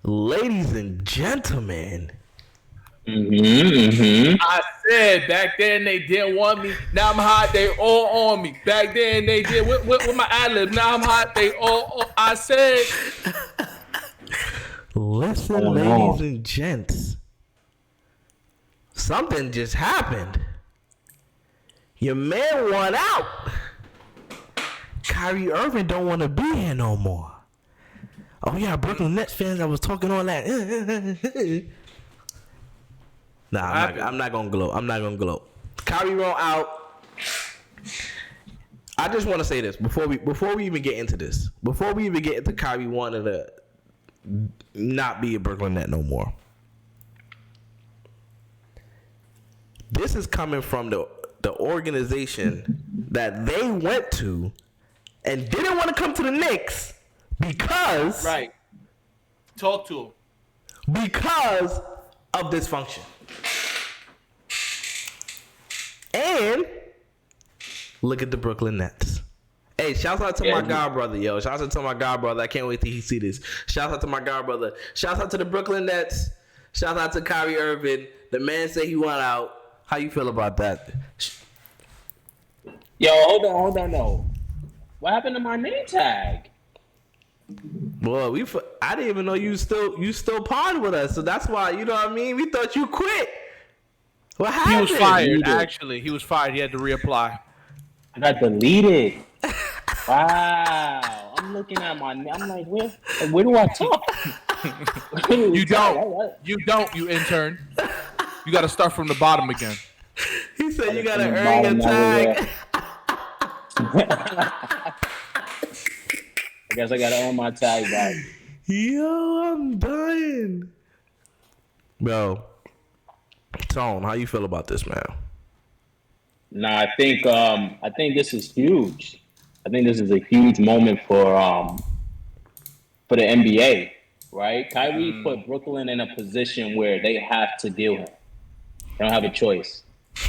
Ladies and gentlemen. I said back then they didn't want me. Now I'm hot. They all on me. Back then they did with my ad-lib. Now I'm hot. They all. I said. Listen, ladies and gents. Something just happened. Your man won out. Kyrie Irving don't want to be here no more. Oh yeah, Brooklyn Nets fans, I was talking all that. Nah, I'm not gonna gloat. Kyrie wants out. I just want to say this before we even get into this. Before we even get into Kyrie wanting to not be a Brooklyn Net no more. This is coming from the organization that they went to and didn't want to come to the Knicks because Talk to him. Because of dysfunction. And look at the Brooklyn Nets. Hey, shout out to my god brother, yo. Shout out to my god brother. I can't wait till he see this. Shout out to my god brother. Shout out to the Brooklyn Nets. Shout out to Kyrie Irving. The man said he want out. How you feel about that? Yo, hold on, no. What happened to my name tag? Boy, I didn't even know you still pod with us, so that's why, you know what I mean? We thought you quit. What happened? He was fired, actually. He was fired. He had to reapply. I got deleted. Wow. I'm looking at my name. I'm like, where do I talk? You don't, you intern. You got to start from the bottom again. He said you got to earn your tag. I guess I got to earn my tag back. Yo, I'm dying. Bro, Tone, how you feel about this, man? Nah, I think this is huge. I think this is a huge moment for the NBA, right? Kyrie put Brooklyn in a position where they have to deal him. They don't have a choice.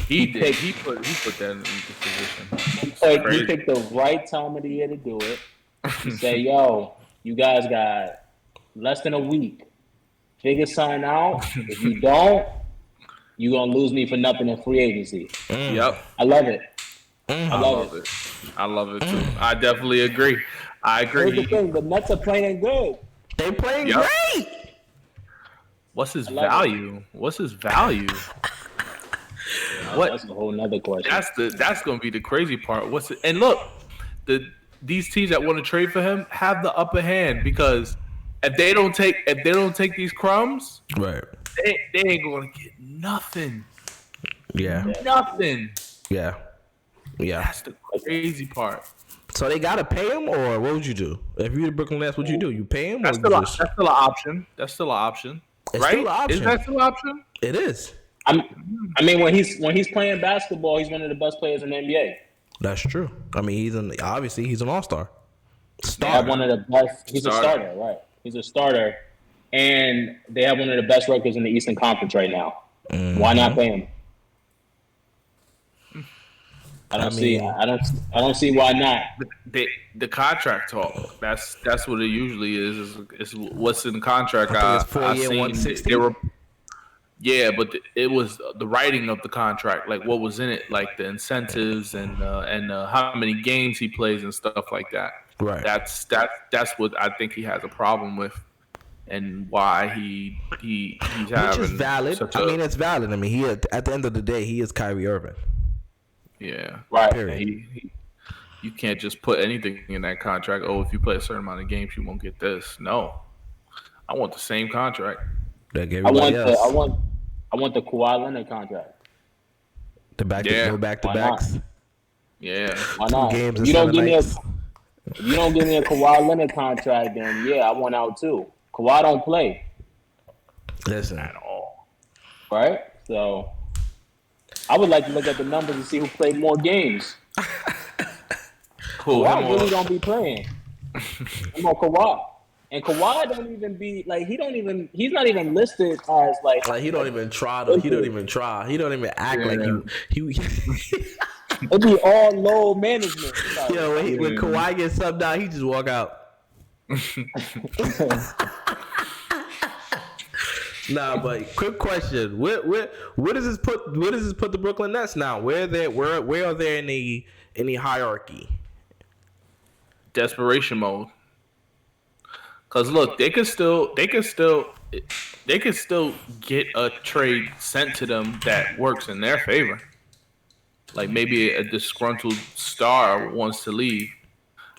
He did. He put that in the position. He picked the right time of the year to do it. He said, yo, you guys got less than a week. Figure something out. If you don't, you're going to lose me for nothing in free agency. Yep. I love it. I love it. I love it too. I definitely agree. I agree. Here's the thing. The Nets are playing good. They playing great. What's his value? What's his value? That's a whole nother question. That's going to be the crazy part. And look, these teams that want to trade for him have the upper hand because if they don't take these crumbs, right, they ain't going to get nothing. Yeah. Nothing. Yeah. That's the crazy part. So they gotta pay him, or what would you do if you're the Brooklyn Nets? What you do? You pay him? That's still an option. That's still an option. It's right? Still an option. Is that still an option? It is. I mean, when he's playing basketball, he's one of the best players in the NBA. That's true. I mean, he's an all-star. They have one of the best. He's a starter, right? He's a starter, and they have one of the best records in the Eastern Conference right now. Mm-hmm. Why not pay him? I don't see why not. The contract talk. That's what it usually is. Is what's in the contract. I think it's 4 year, 160. Yeah, but it was the writing of the contract, like what was in it, like the incentives and how many games he plays and stuff like that. Right. That's what I think he has a problem with, and why he's having. Which is valid. It's valid. I mean, he at the end of the day, he is Kyrie Irving. Yeah. Right. You can't just put anything in that contract. Oh, if you play a certain amount of games, you won't get this. No, I want the same contract. I want the Kawhi Leonard contract. Go back to backs. Yeah. Why not? If you don't give me a Kawhi Leonard contract, then yeah, I want out too. Kawhi don't play. Listen. At all. Right? So I would like to look at the numbers and see who played more games. Cool. Kawhi really don't be playing. I'm on Kawhi. And Kawhi don't even be like he's not even listed as like he don't even try to he don't even try. He don't even act like he it'd be all low management. Yo, when Kawhi gets subbed out, he just walk out. Nah, but quick question: where does this put the Brooklyn Nets now? Where are they in the hierarchy? Desperation mode. Cause look, they could still get a trade sent to them that works in their favor. Like maybe a disgruntled star wants to leave.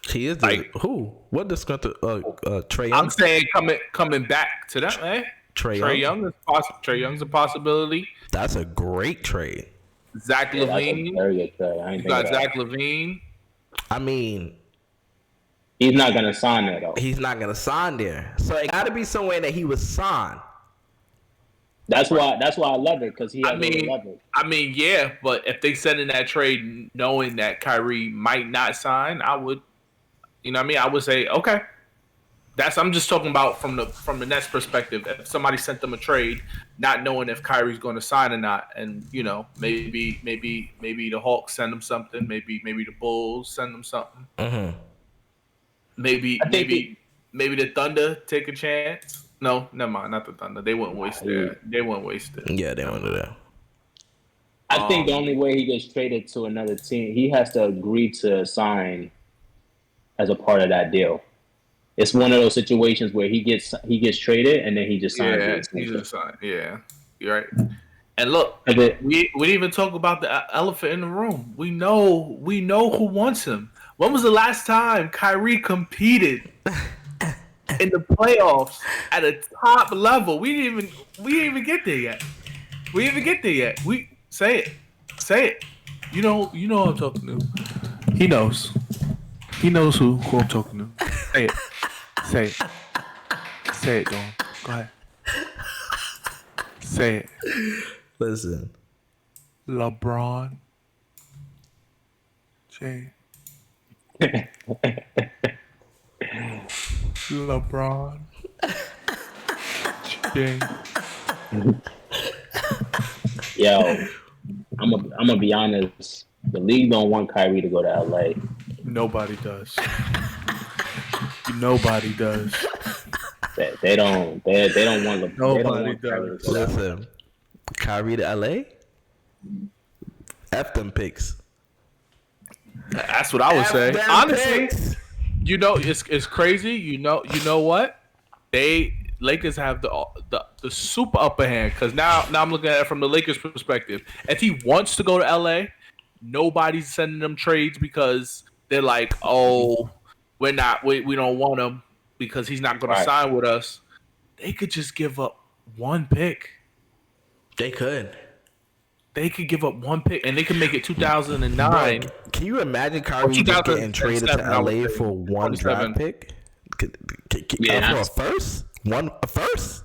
He is Like who? What disgruntled? Trae Young. I'm saying coming back to them, eh? Trae Young. Trae Young's a possibility. That's a great trade. Zach LaVine. You got Zach LaVine. I mean, he's not gonna sign there though. He's not gonna sign there. So it got to be somewhere that he was signed. That's why I love it because he has leverage. I mean, yeah, but if they send in that trade knowing that Kyrie might not sign, I would, you know what I mean? I would say, okay. I'm just talking about from the Nets perspective. If somebody sent them a trade, not knowing if Kyrie's going to sign or not, and you know, maybe the Hawks send them something, maybe the Bulls send them something. Mm-hmm. Maybe the Thunder take a chance. No, never mind, not the Thunder. They wouldn't waste it. They wouldn't waste it. Yeah, they wouldn't do that. I think the only way he gets traded to another team, he has to agree to sign as a part of that deal. It's one of those situations where he gets traded and then he just signs. Yeah, he just signed. Yeah, you're right. And look, we didn't even talk about the elephant in the room. We know who wants him. When was the last time Kyrie competed in the playoffs at a top level? We didn't even get there yet. We didn't even get there yet. We say it. You know who I'm talking to. He knows. He knows who I'm talking to. Say it. Say it, Dawn. Go ahead. Say it. Listen. LeBron James. LeBron James. Yo, I'm gonna be honest. The league don't want Kyrie to go to LA. Nobody does. Nobody does. They don't want LeBron. Nobody does. Listen, Kyrie to LA. F them picks. That's what I would say. Honestly, you know, it's crazy. You know what? Lakers have the super upper hand because now I'm looking at it from the Lakers' perspective. If he wants to go to LA, nobody's sending them trades because they're like, oh, we don't want him because he's not going to sign with us. They could just give up one pick. They could. They could give up one pick, and they could make it 2009. Bro, can you imagine Kyrie just getting traded to LA for one draft pick? For a first? A first?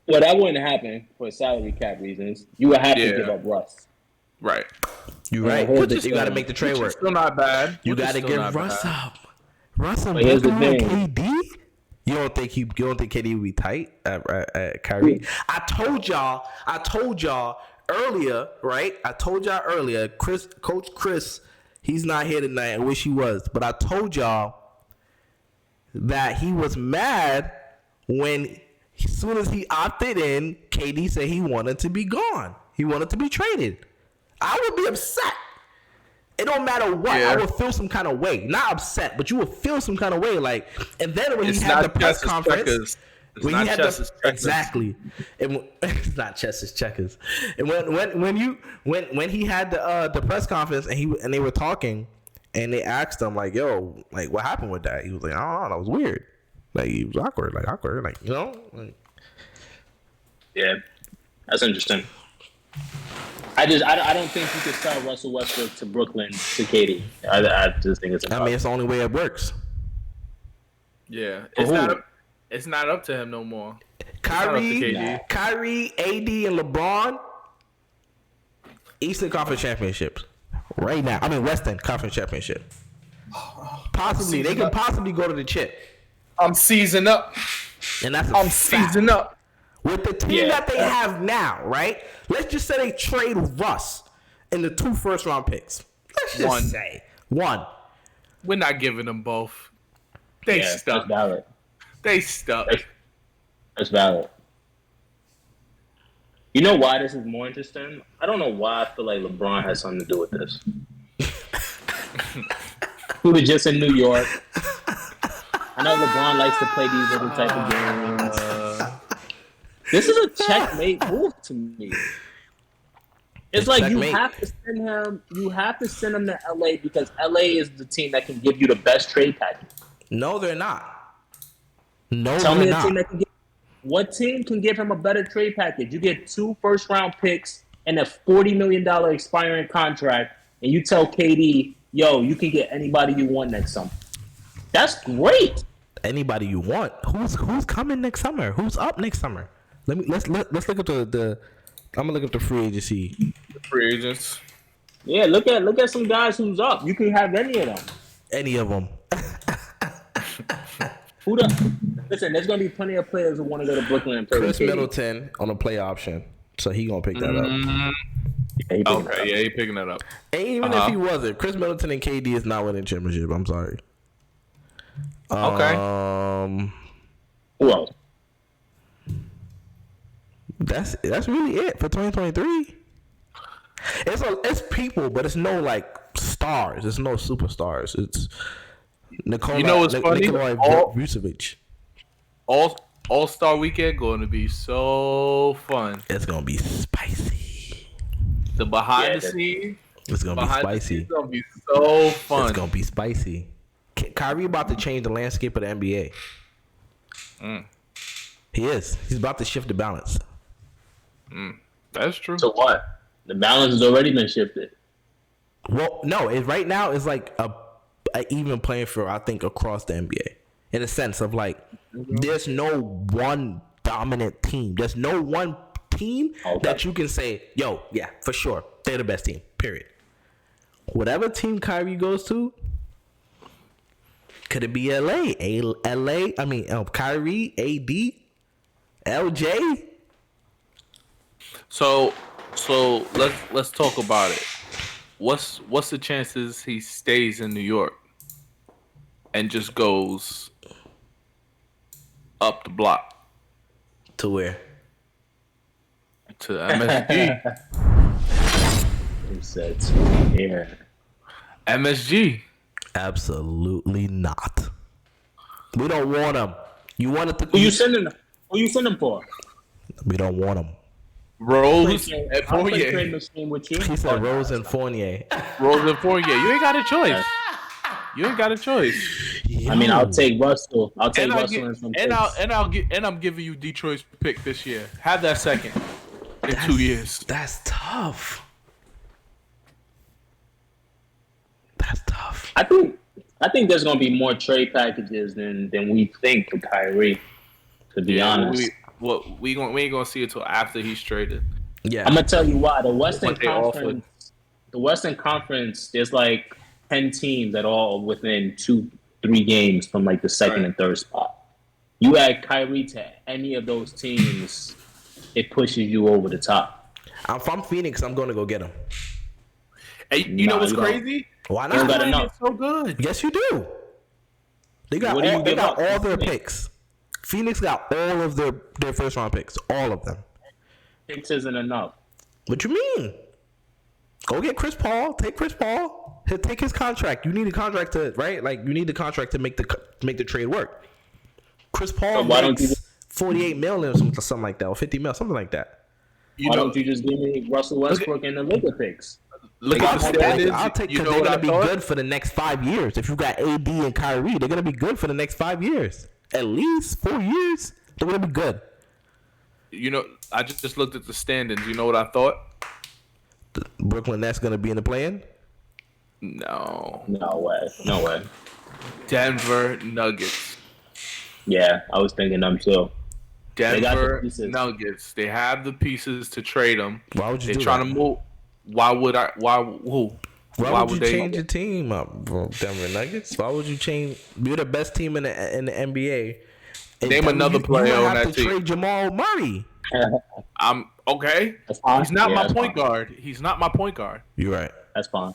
Well, that wouldn't happen for salary cap reasons. You would have to give up Russ. Right. You're right. You got to make the trade work. Still not bad. You got to give Russ up. Russ and KD? You don't think KD would be tight at Kyrie? I told y'all earlier, right? I told y'all earlier, Coach Chris, he's not here tonight. I wish he was. But I told y'all that he was mad when, as soon as he opted in, KD said he wanted to be gone. He wanted to be traded. I would be upset. It don't matter what. Yeah. I would feel some kind of way. Not upset, but you would feel some kind of way. Like, and then when he had the press conference, exactly. It's not chess, it's checkers. And when he had the press conference and they were talking and they asked him like, "Yo, like what happened with that?" He was like, "I don't know, that was weird. Like he was awkward, like you know." Like, yeah, that's interesting. I don't think you could sell Russell Westbrook to Brooklyn to KD. I just think it's impossible. I mean, it's the only way it works. Yeah, it's not up to him no more. Kyrie, AD, and LeBron, Eastern Conference Championships right now. I mean, Western Conference Championship. Possibly, they could possibly go to the chip. I'm seasoning up. And that's seasoning up. With the team that they have now, right? Let's just say they trade Russ in the 2 first-round picks. Let's just say one. We're not giving them both. They stuck. That's valid. They stuck. That's valid. You know why this is more interesting? I don't know why I feel like LeBron has something to do with this. Who was just in New York. I know LeBron likes to play these little type of games. This is a checkmate move to me. It's like checkmate. You have to send him to LA because LA is the team that can give you the best trade package. No, they're not. No, Tell me not. Team that can give. What team can give him a better trade package? You get 2 first-round picks and a $40 million expiring contract, and you tell KD, yo, you can get anybody you want next summer. That's great. Anybody you want. Who's coming next summer? Who's up next summer? Let's look up the I'm gonna look up the free agency. The free agents. Yeah, look at some guys who's up. You can have any of them. Any of them. Listen, there's gonna be plenty of players who want to go to Brooklyn and play. Chris Middleton on a play option, so he gonna pick that up. Yeah, he picking that up. And even if he wasn't, Chris Middleton and KD is not winning championship. I'm sorry. Okay. Who else? That's really it for 2023. It's people, but it's no like stars. It's no superstars. It's Nikola. You know what's funny? Vucevic. All-Star Weekend going to be so fun. It's gonna be spicy. The behind the scenes. It's gonna be spicy. It's gonna be so fun. It's gonna be spicy. Kyrie about to change the landscape of the NBA. He is. He's about to shift the balance. That's true. So what? The balance has already been shifted. Well, no. Right now it's like a even playing field. I think across the NBA, in a sense of like, there's no one dominant team. There's no one team that you can say, yo, yeah, for sure, they're the best team. Period. Whatever team Kyrie goes to. Could it be LA? Kyrie, AD, LJ? So let's talk about it. What's the chances he stays in New York and just goes up the block? To where? To MSG. Who said here? MSG. Absolutely not. We don't want him. You wanted to. Who you sending for? We don't want him. Rose and Fournier. He said Rose and Fournier. Rose and Fournier. You ain't got a choice. You ain't got a choice. I mean, I'll take Russell. I'll take Russell and some I'm giving you Detroit's pick this year. Have that second in 2 years. That's tough. That's tough. I think there's gonna be more trade packages than we think for Kyrie. To be honest, we ain't gonna see it till after he's traded. Yeah, I'm gonna tell you why. The Western Conference, there's like 10 teams that all within 2-3 games from like the second and third spot. You add Kyrie to any of those teams, it pushes you over the top. If I'm Phoenix, I'm gonna go get him. Hey, you know what's crazy? Why not? Got enough. So good. Yes, you do. They got all their picks. Phoenix got all of their first round picks. All of them. Picks isn't enough. What you mean? Go get Chris Paul. Take Chris Paul. He'll take his contract. You need a contract to you need the contract to make the trade work. Chris Paul makes $48 million or something like that, or $50 million, something like that. Why don't you just give me Russell Westbrook and the Lakers picks? Look at the standards. I'll take because they're gonna be good for the next 5 years. If you got AD and Kyrie, they're gonna be good for the next 5 years. At least 4 years. They're gonna be good. You know, I just looked at the standings. You know what I thought? The Brooklyn Nets gonna be in the play-in? No way. Denver Nuggets. Yeah, I was thinking them too. Denver Nuggets. They have the pieces to trade them. Why would you? They're trying to move. Why would I? Why? Who? Why would you change your team up, bro? Denver Nuggets? Why would you change? You're the best team in the NBA. Name another player on that team. Trade Jamal Murray. I'm okay. He's not my point guard. He's not my point guard. You're right. That's fine.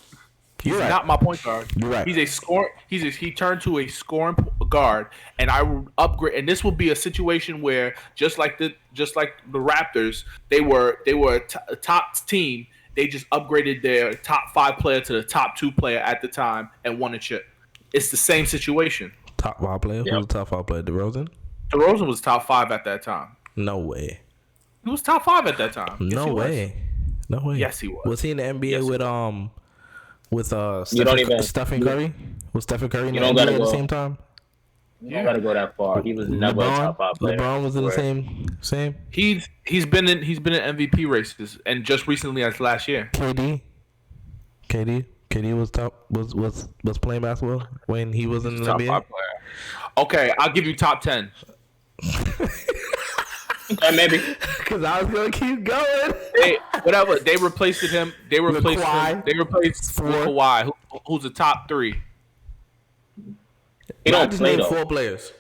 He's not my point guard. You're right. He's a score. He turned to a scoring guard, and I will upgrade. And this will be a situation where just like the Raptors, they were a top team. They just upgraded their top 5 player to the top 2 player at the time and won a chip. It's the same situation. Top 5 player? Yep. Who's the top 5 player? DeRozan? DeRozan was top 5 at that time. No way. He was top 5 at that time. No way. No way. Yes, he was. Was he in the NBA with Stephen Curry? Was Stephen Curry in the NBA at the same time? You don't gotta go that far. He was never a top 5 player. LeBron was in the same. He's been in MVP races, and just recently as last year. KD was playing basketball when he was in the NBA. Top 5 player. Okay, I'll give you top 10. Maybe. Because I was gonna keep going. They replaced him. They replaced Kawhi. Who's the top 3? He don't play though. 4 players.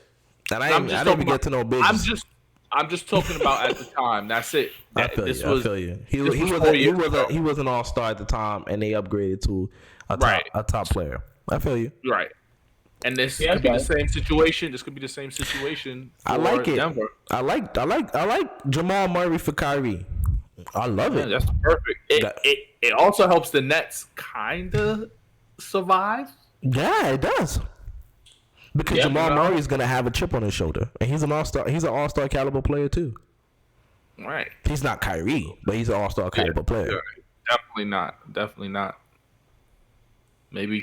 And I didn't even get to know business. I'm just talking about at the time. That's it. I feel you. He was an all-star at the time, and they upgraded to a top player. I feel you. Right. And this could be the same situation. This could be the same situation for Denver. I like Jamal Murray for Kyrie. I love it. That's perfect. It also helps the Nets kind of survive. Yeah, it does. Because Jamal Murray is gonna have a chip on his shoulder, and he's an all-star. He's an all-star caliber player too. Right. He's not Kyrie, but he's an all-star caliber player. Definitely not. Maybe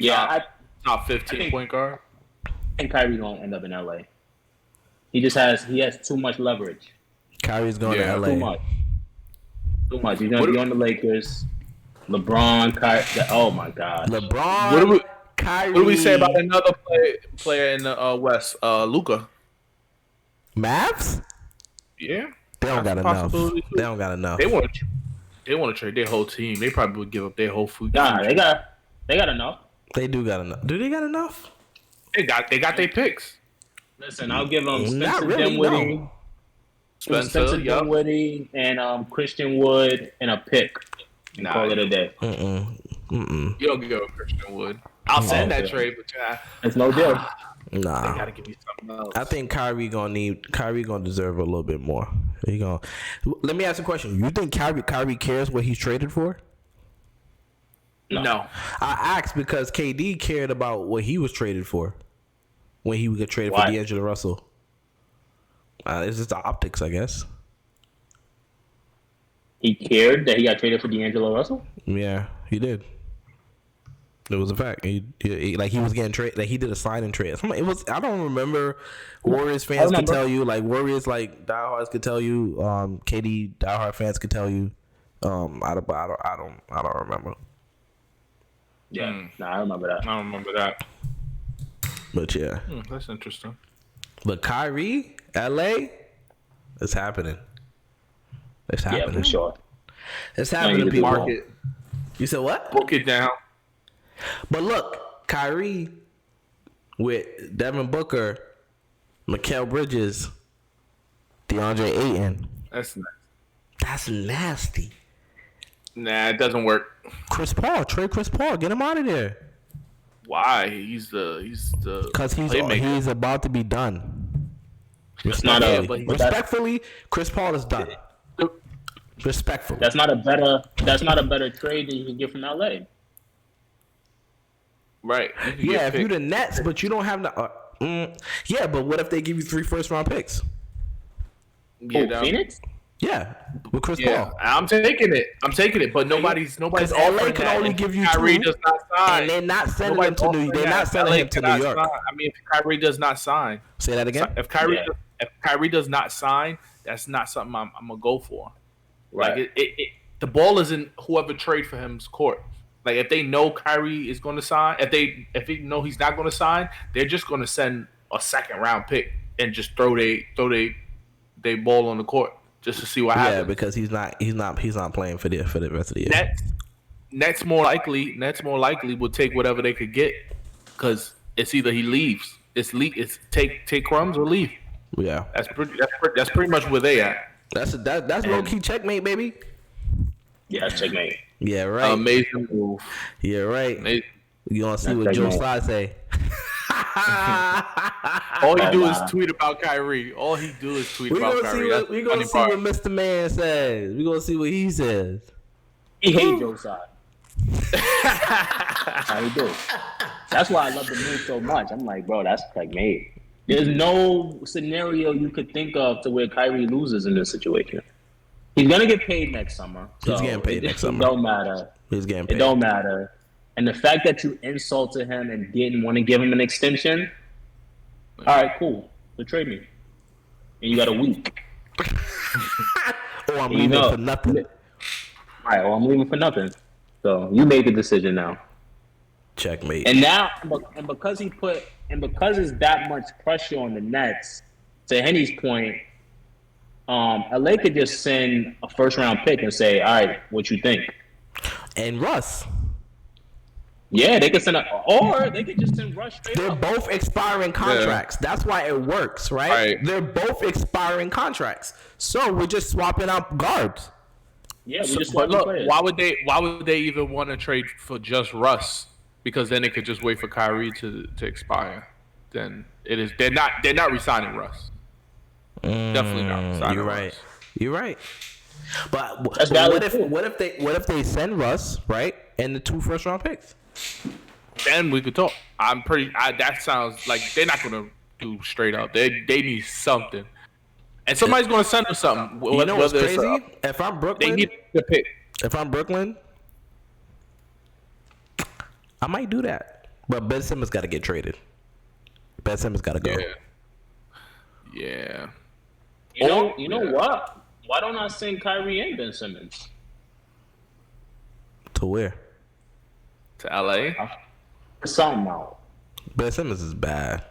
top 15 point guard. I think Kyrie gonna end up in LA. He has too much leverage. Kyrie's going to LA. Too much. He's gonna be on the Lakers. LeBron, Kyrie. Oh my God. LeBron. Kyrie. What do we say about another player in the West? Luka. Mavs? Yeah. They don't got enough. They don't got enough. They want to trade their whole team. They probably would give up their whole food. Nah, they got enough. They do got enough. Do they got enough? They got their picks. Listen, I'll give them Spencer Not really, Dinwiddie, no. Spencer Dinwiddie, and Christian Wood, and a pick. Call it a day. You don't give up Christian Wood. I'll send that trade, but it's no deal. Nah, they gotta give me something else. I think Kyrie gonna deserve a little bit more. Let me ask a question. You think Kyrie cares what he's traded for? No. I asked because KD cared about what he was traded for when he would get traded for D'Angelo Russell. It's just the optics, I guess. He cared that he got traded for D'Angelo Russell? Yeah, he did. It was a fact. He was getting traded. Like he did a sign-in trade. It was. I don't remember. Warriors fans can tell you. Like Warriors, diehards could tell you. KD diehard fans could tell you. I don't remember. Yeah, I remember that. I don't remember that. But yeah, that's interesting. But Kyrie, LA, it's happening. It's happening. Yeah, for sure. It's happening. People. Market. You said what? Book it down. But look, Kyrie with Devin Booker, Mikal Bridges, DeAndre Ayton. That's nasty. Nah, it doesn't work. Chris Paul, trade Chris Paul, get him out of there. Why? He's the because he's about to be done. Respectfully, Chris Paul is done. Respectfully, that's not a better trade than you can get from LA. Right. Yeah, if you're the Nets, but you don't have yeah, but what if they give you 3 first-round picks? Phoenix? Yeah, with Chris Paul. I'm taking it, but nobody's offering can that. only give you Kyrie 2, does not sign, and they're not sending him to New. They're not sending him to New York. I mean, if Kyrie does not sign, say that again. If Kyrie does not sign, that's not something I'm gonna go for. Right. Like the ball is in whoever trade for him's court. Like if they know Kyrie is going to sign, if they know he's not going to sign, they're just going to send a second-round pick and just throw they ball on the court just to see what happens. Yeah, because he's not playing for the rest of the year. Nets more likely would take whatever they could get because it's either he leaves, it's take crumbs or leave. Yeah, that's pretty much where they at. That's low key checkmate, baby. Yeah, checkmate. Yeah, right. Amazing move. Yeah, right. You gonna see what Joe Tsai say. All he do is tweet about Kyrie. All he do is tweet about Kyrie. We gonna see what Mr. Man says. We gonna see what he says. He hates Joe Tsai. How he do? That's why I love the move so much. I'm like, bro, that's like made. There's no scenario you could think of to where Kyrie loses in this situation. He's gonna get paid next summer. So he's getting paid next summer. It don't matter. He's getting paid. It don't matter. And the fact that you insulted him and didn't want to give him an extension, all right, cool. So trade me. And you got a week. Or I'm leaving for nothing. All right, well, I'm leaving for nothing. So you made the decision now. Checkmate. And now, and because there's that much pressure on the Nets, to Henny's point, LA could just send a first-round pick and say, all right, what you think? And Russ. Yeah, they could or they could just send Russ straight They're up. both expiring contracts. Yeah. That's why it works, right? They're both expiring contracts. So we're just swapping out guards. Yeah, we just but look, why would they even want to trade for just Russ? Because then they could just wait for Kyrie to expire. Then they're not resigning Russ. Definitely not resigning You're right. Russ. You're right. But what if they send Russ, right? And the 2 first-round picks? Then we could talk. That sounds like they're not gonna do straight up. They need something, and somebody's gonna send them something. You know what's crazy? If I'm Brooklyn, they need the pick. If I'm Brooklyn, I might do that. But Ben Simmons got to get traded. Ben Simmons got to go. Yeah. You know what? Why don't I send Kyrie and Ben Simmons? To where? To LA? Something out. Ben Simmons is bad.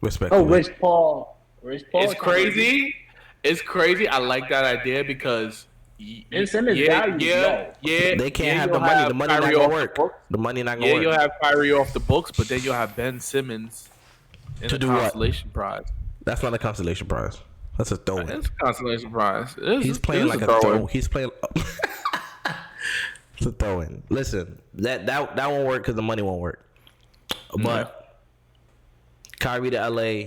Respectfully. Oh, Rich Paul. It's crazy. It's crazy. I like that idea because Ben Simmons value low. They can't have the money. The money not gonna work. The money not gonna work. You'll have Kyrie off the books, but then you'll have Ben Simmons in the consolation prize. That's not a consolation prize. That's a throw-in. It's a consolation prize. He's playing like a throw. He's playing. It's a throw-in. Listen, that won't work because the money won't work. But Kyrie to LA,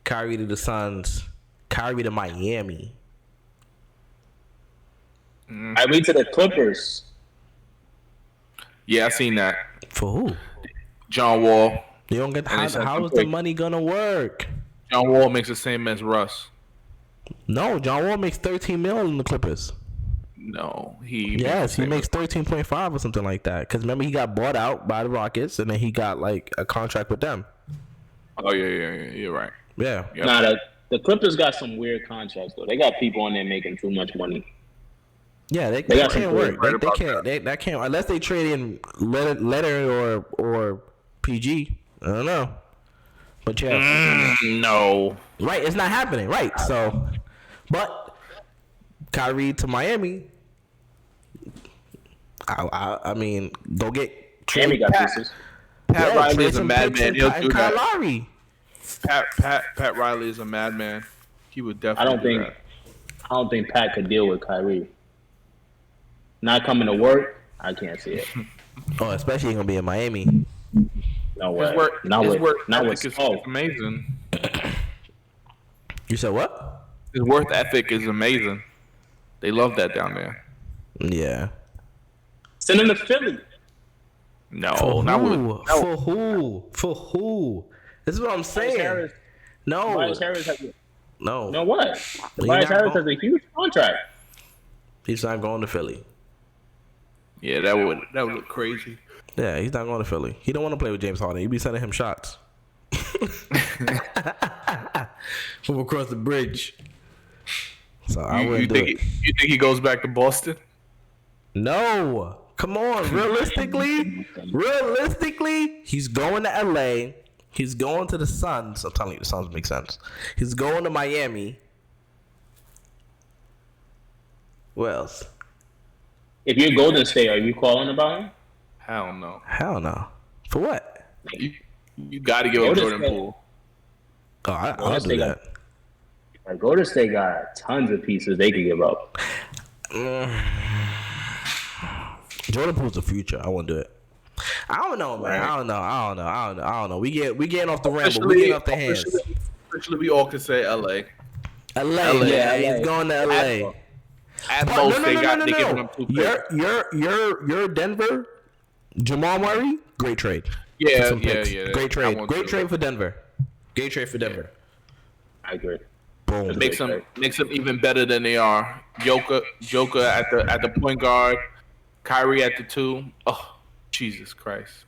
Kyrie to the Suns, Kyrie to Miami. Kyrie to the Clippers. Yeah, I seen that. For who? John Wall. You don't get how is the money gonna work? John Wall makes the same as Russ. No, John Wall makes $13 million in the Clippers. No, he makes 13.5 or something like that. Because remember, he got bought out by the Rockets, and then he got like a contract with them. Oh yeah, you're right. Yeah. Yep. Nah, the Clippers got some weird contracts though. They got people on there making too much money. Yeah, they can't work. They can't. That can't unless they trade in letter or PG. I don't know. But yeah, no. Right, it's not happening. Right, so, but Kyrie to Miami. I mean, go get Miami got pieces. Pat Riley is a madman. He'll do Kyle that. Lowry. Pat Riley is a madman. He would definitely do that. I don't think Pat could deal with Kyrie. Not coming to work, I can't see it. Oh, especially gonna be in Miami. No way. His work ethic is amazing. You said what? His work ethic is amazing. They love that down there. Yeah. Send him to Philly. No, For who? For who? This is what I'm saying. No. Tobias Harris no. No what? Tobias Harris has a huge contract. He's not going to Philly. Yeah, that would look crazy. Yeah, he's not going to Philly. He don't want to play with James Harden. He be sending him shots from across the bridge. So I wouldn't do it. You think he goes back to Boston? No. Come on. Realistically, he's going to LA. He's going to the Suns. I'm telling you, the Suns make sense. He's going to Miami. Where else? If you're Golden State, are you calling about him? Hell no. Hell no. For what? You got to give up Jordan Poole. Oh, I'll do that. Golden State got tons of pieces they can give up. Jordan Poole's the future. I won't do it. I don't know, man. Right. I don't know. We getting off the ramble. We getting off the hands. Officially, we all can say LA. LA, LA. yeah, LA. he's going to LA. At But most, they giving them 2 picks. You're Denver. Jamal Murray, great trade. Yeah, Some picks. yeah. Great trade. I want Great to. trade for Denver. Great trade for Denver. I agree. Boom. It makes them even better than they are. Joker at the point guard, Kyrie at the 2. Oh, Jesus Christ!